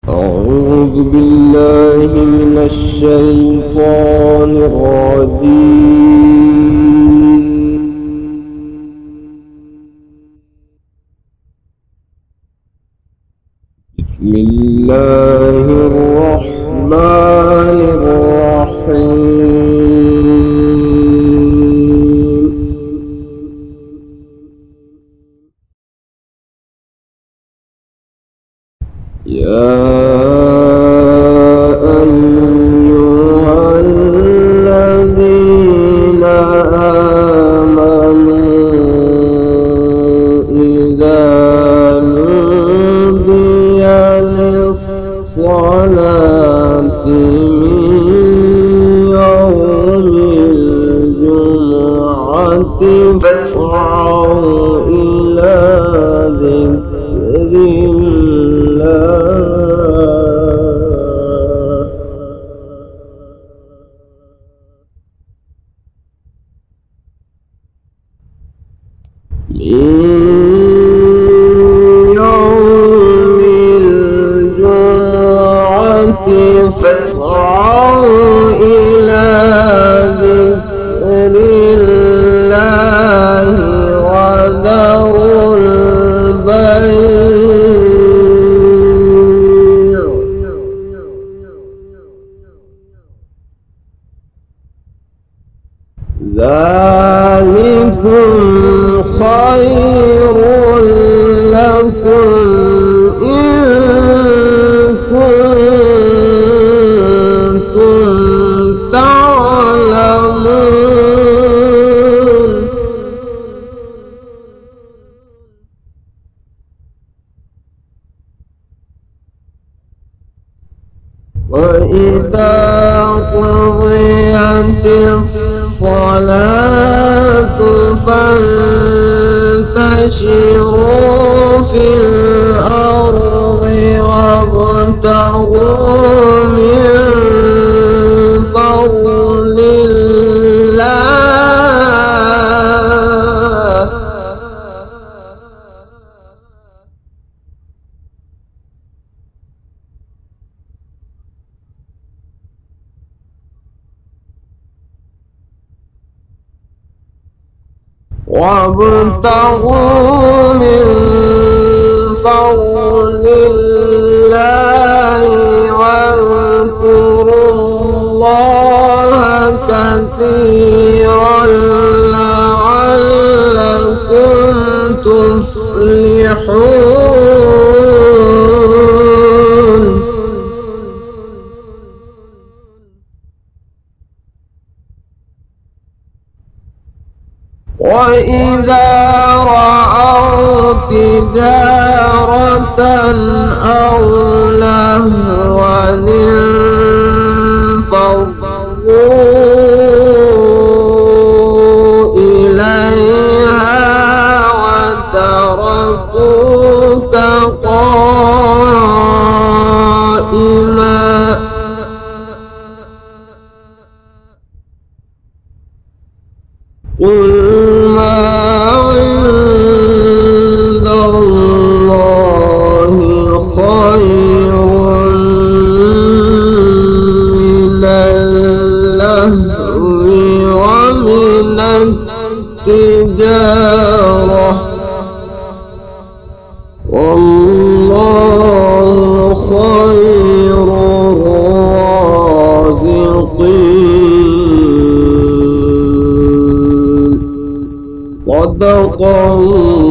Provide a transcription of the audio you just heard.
أعوذ بالله من الشيطان الرجيم. بسم الله الرحمن الرحيم. يا فاسعوا إلى ذكر الله. من يوم الجمعة فاسعوا إلى ذكر الله وذروا البيع. ذلكم خير لكم إن كنتم تعلمون. وإذا قضيت الصلاة فانتشروا في الأرض وابتغوا من فضل الله. وابتغوا من فضل الله واذكروا الله كثيرا لعلكم تفلحون. وإذا رأوا تجارة أو لهوا انفضوا إليها وتركوك قائما. قل ما عند الله خير من اللهو ومن التجارة والله خير الرازقين. صدق الله.